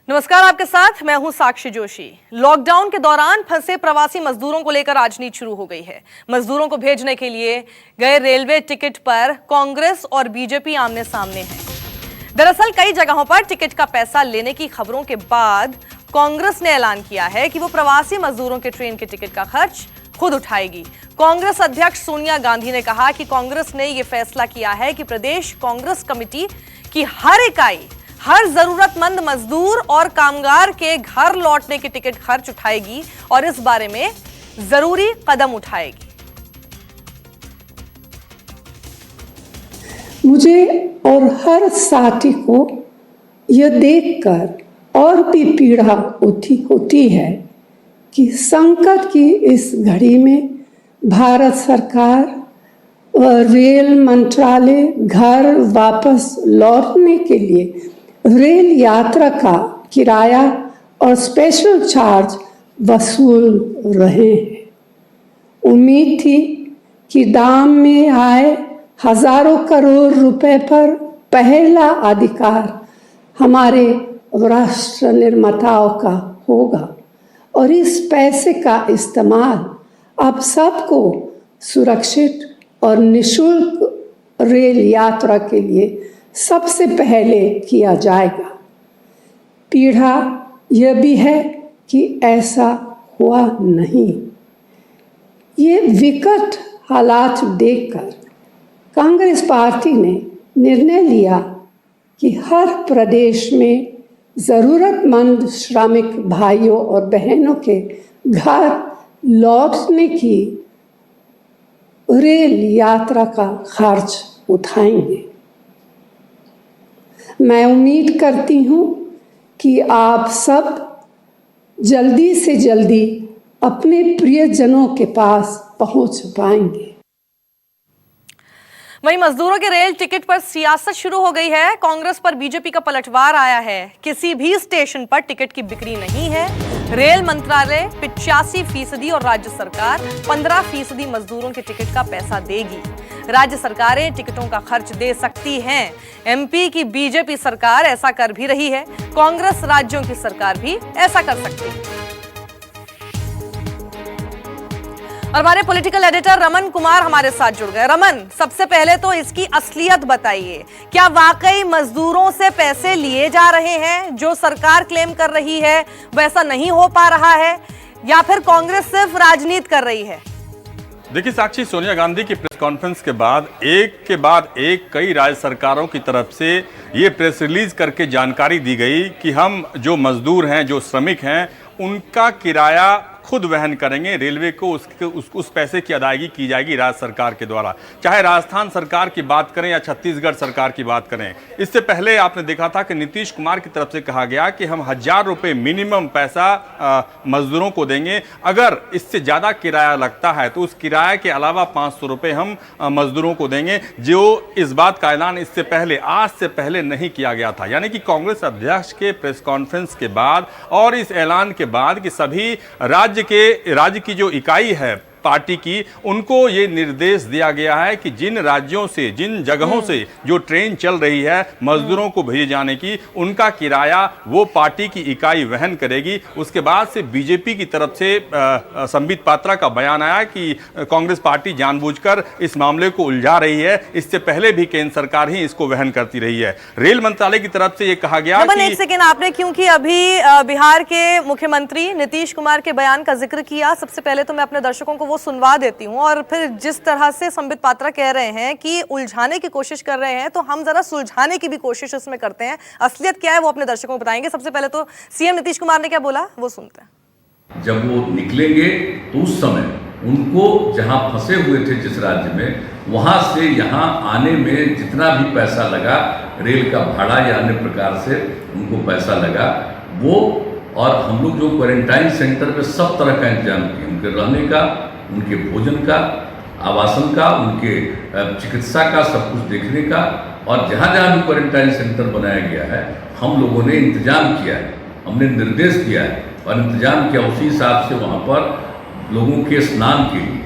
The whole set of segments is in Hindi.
नमस्कार, आपके साथ मैं हूं साक्षी जोशी। लॉकडाउन के दौरान फंसे प्रवासी मजदूरों को लेकर राजनीति शुरू हो गई है। मजदूरों को भेजने के लिए गए रेलवे टिकट पर कांग्रेस और बीजेपी आमने सामने है। दरअसल कई जगहों पर टिकट का पैसा लेने की खबरों के बाद कांग्रेस ने ऐलान किया है कि वो प्रवासी मजदूरों के ट्रेन के टिकट का खर्च खुद उठाएगी। कांग्रेस अध्यक्ष सोनिया गांधी ने कहा कि कांग्रेस ने यह फैसला किया है कि प्रदेश कांग्रेस कमेटी की हर इकाई हर जरूरतमंद मजदूर और कामगार के घर लौटने के टिकट खर्च उठाएगी और इस बारे में जरूरी कदम उठाएगी। मुझे और हर साथी को यह देखकर और भी पीड़ा होती है कि संकट की इस घड़ी में भारत सरकार और रेल मंत्रालय घर वापस लौटने के लिए रेल यात्रा का किराया और स्पेशल चार्ज वसूल रहे हैं। उम्मीद थी कि दाम में आए हजारों करोड़ रुपए पर पहला अधिकार हमारे राष्ट्र निर्माताओं का होगा और इस पैसे का इस्तेमाल अब सबको सुरक्षित और निःशुल्क रेल यात्रा के लिए सबसे पहले किया जाएगा। पीड़ा यह भी है कि ऐसा हुआ नहीं। ये विकट हालात देखकर कांग्रेस पार्टी ने निर्णय लिया कि हर प्रदेश में ज़रूरतमंद श्रमिक भाइयों और बहनों के घर लौटने की रेल यात्रा का खर्च उठाएंगे। मैं उम्मीद करती हूँ कि आप सब जल्दी से जल्दी अपने प्रियजनों के पास पहुँच पाएंगे। वहीं मजदूरों के रेल टिकट पर सियासत शुरू हो गई है। कांग्रेस पर बीजेपी का पलटवार आया है। किसी भी स्टेशन पर टिकट की बिक्री नहीं है। रेल मंत्रालय 85% और राज्य सरकार 15% मजदूरों के टिकट का पैसा देगी। राज्य सरकारें टिकटों का खर्च दे सकती हैं। एमपी की बीजेपी सरकार ऐसा कर भी रही है। कांग्रेस राज्यों की सरकार भी ऐसा कर सकती है। और हमारे पॉलिटिकल एडिटर रमन कुमार हमारे साथ जुड़ गए। रमन, सबसे पहले तो इसकी असलियत बताइए। क्या वाकई मजदूरों से पैसे लिए जा रहे हैं? जो सरकार क्लेम कर रही है वैसा नहीं हो पा रहा है, या फिर कांग्रेस सिर्फ राजनीति कर रही है? देखिए साक्षी, सोनिया गांधी की प्रेस कॉन्फ्रेंस के बाद एक कई राज्य सरकारों की तरफ से ये प्रेस रिलीज करके जानकारी दी गई कि हम जो मजदूर हैं, जो श्रमिक हैं, उनका किराया खुद वहन करेंगे। रेलवे को उस पैसे की अदायगी की जाएगी राज्य सरकार के द्वारा। चाहे राजस्थान सरकार की बात करें या छत्तीसगढ़ सरकार की बात करें। इससे पहले आपने देखा था कि नीतीश कुमार की तरफ से कहा गया कि हम 1000 रुपये मिनिमम पैसा मजदूरों को देंगे। अगर इससे ज़्यादा किराया लगता है तो उस किराए के अलावा 500 रुपये हम मजदूरों को देंगे। जो इस बात का ऐलान इससे पहले, आज से पहले नहीं किया गया था। यानी कि कांग्रेस अध्यक्ष के प्रेस कॉन्फ्रेंस के बाद और इस ऐलान के बाद कि सभी राज्य की जो इकाई है पार्टी की, उनको ये निर्देश दिया गया है कि जिन राज्यों से, जिन जगहों से जो ट्रेन चल रही है मजदूरों को भेजे जाने की, उनका किराया वो पार्टी की इकाई वहन करेगी। उसके बाद से बीजेपी की तरफ से संबित पात्रा का बयान आया कि कांग्रेस पार्टी जानबूझकर इस मामले को उलझा रही है। इससे पहले भी केंद्र सरकार ही इसको वहन करती रही है। रेल मंत्रालय की तरफ से ये कहा गया कि एक सेकेंड आपने, क्योंकि अभी बिहार के मुख्यमंत्री नीतीश कुमार के बयान का जिक्र किया, सबसे पहले तो मैं अपने दर्शकों को वो सुनवा देती हूं। और फिर जिस तरह से संबित पात्रा कह रहे हैं कि उलझाने की कोशिश कर रहे हैं, तो हम जरा सुलझाने की भी कोशिश इसमें करते हैं। असलियत क्या है वो अपने दर्शकों को बताएंगे। सबसे पहले तो सीएम नीतीश कुमार ने क्या बोला वो सुनते हैं। जब वो निकलेंगे तो उस समय उनको जहां फंसे हुए थे जिस राज्य में, वहां से यहां आने में जितना भी पैसा लगा, रेल का भाड़ा या अन्य प्रकार से उनको पैसा लगा, वो और हम लोग जो क्वारंटाइन सेंटर पे सब तरह का इंतजाम किए, उनके रहने का, उनके भोजन का, आवासन का, उनके चिकित्सा का, सब कुछ देखने का, और जहाँ जहाँ भी क्वारंटाइन सेंटर बनाया गया है हम लोगों ने इंतजाम किया है, हमने निर्देश दिया है और इंतजाम किया। उसी हिसाब से वहाँ पर लोगों के स्नान के लिए,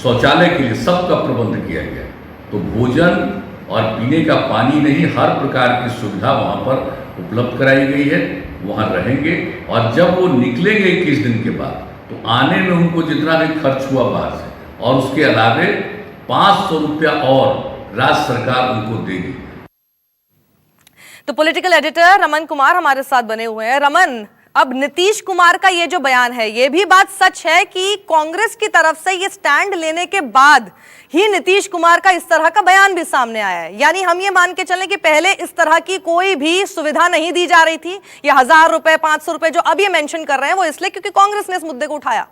शौचालय के लिए सबका प्रबंध किया गया। तो भोजन और पीने का पानी नहीं, हर प्रकार की सुविधा वहाँ पर उपलब्ध कराई गई है। वहाँ रहेंगे, और जब वो निकलेंगे 21 दिन के बाद, तो आने में उनको जितना भी खर्च हुआ बाहर से, और उसके अलावे 500 रुपया और राज्य सरकार उनको देगी। तो पॉलिटिकल एडिटर रमन कुमार हमारे साथ बने हुए हैं। रमन, अब नीतीश कुमार का ये जो बयान है, ये भी बात सच है कि कांग्रेस की तरफ से ये स्टैंड लेने के बाद ही नीतीश कुमार का इस तरह का बयान भी सामने आया है? यानी हम ये मान के चलें कि पहले इस तरह की कोई भी सुविधा नहीं दी जा रही थी? ये 1000 रुपए 500 रुपए जो अब ये मेंशन कर रहे हैं वो इसलिए क्योंकि कांग्रेस ने इस मुद्दे को उठाया।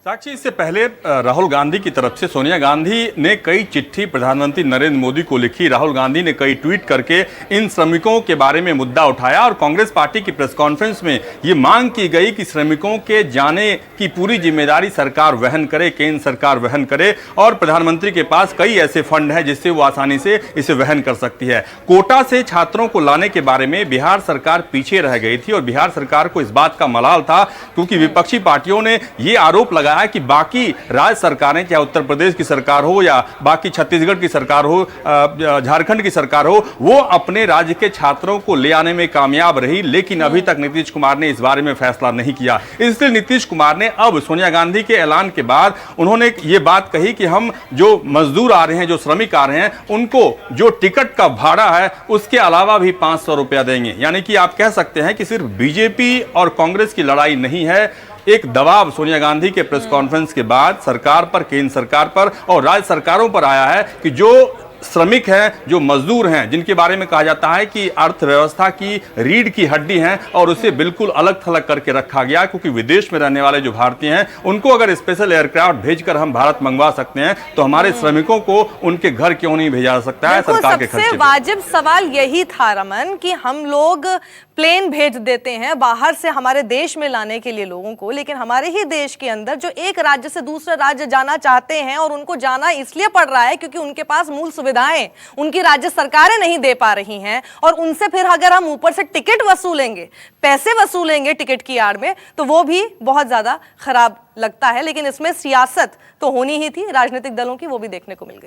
साक्षी, इससे पहले राहुल गांधी की तरफ से सोनिया गांधी ने कई चिट्ठी प्रधानमंत्री नरेंद्र मोदी को लिखी। राहुल गांधी ने कई ट्वीट करके इन श्रमिकों के बारे में मुद्दा उठाया, और कांग्रेस पार्टी की प्रेस कॉन्फ्रेंस में ये मांग की गई कि श्रमिकों के जाने की पूरी जिम्मेदारी सरकार वहन करे, केंद्र सरकार वहन करे, और प्रधानमंत्री के पास कई ऐसे फंड हैं जिससे वो आसानी से इसे वहन कर सकती है। कोटा से छात्रों को लाने के बारे में बिहार सरकार पीछे रह गई थी, और बिहार सरकार को इस बात का मलाल था क्योंकि विपक्षी पार्टियों ने ये आरोप लगाया कि बाकी राज्य सरकारें, चाहे उत्तर प्रदेश की सरकार हो या बाकी छत्तीसगढ़ की सरकार हो, झारखंड की सरकार हो, वो अपने राज्य के छात्रों को ले आने में कामयाब रही, लेकिन अभी तक नीतीश कुमार ने इस बारे में फैसला नहीं किया। इसलिए नीतीश कुमार ने अब सोनिया गांधी के ऐलान के बाद उन्होंने ये बात कही कि हम जो मजदूर आ रहे हैं, जो श्रमिक आ रहे हैं, उनको जो टिकट का भाड़ा है उसके अलावा भी 500 रुपया देंगे। यानी कि आप कह सकते हैं कि सिर्फ बीजेपी और कांग्रेस की लड़ाई नहीं है, एक दबाव सोनिया गांधी के प्रेस कॉन्फ्रेंस के बाद सरकार पर, केंद्र सरकार पर और राज्य सरकारों पर आया है कि जो श्रमिक हैं, जो मजदूर हैं, जिनके बारे में कहा जाता है कि अर्थव्यवस्था की रीढ़ की हड्डी हैं, और उसे बिल्कुल अलग थलग करके रखा गया, क्योंकि विदेश में रहने वाले जो भारतीय हैं उनको अगर स्पेशल एयरक्राफ्ट भेजकर हम भारत मंगवा सकते हैं, तो हमारे श्रमिकों को उनके घर क्यों नहीं भेजा जा सकता है सरकार के खर्चे पे? सबसे वाजिब सवाल यही था रमन कि हम लोग प्लेन भेज देते हैं बाहर से हमारे देश में लाने के लिए लोगों को, लेकिन हमारे ही देश के अंदर जो एक राज्य से दूसरे राज्य जाना चाहते हैं, और उनको जाना इसलिए पड़ रहा है क्योंकि उनके पास मूल सुविधाएं उनकी राज्य सरकारें नहीं दे पा रही हैं, और उनसे फिर अगर हम ऊपर से टिकट वसूलेंगे, पैसे वसूलेंगे टिकट की आड़ में, तो वो भी बहुत ज्यादा खराब लगता है। लेकिन इसमें सियासत तो होनी ही थी राजनीतिक दलों की, वो भी देखने को मिल गई।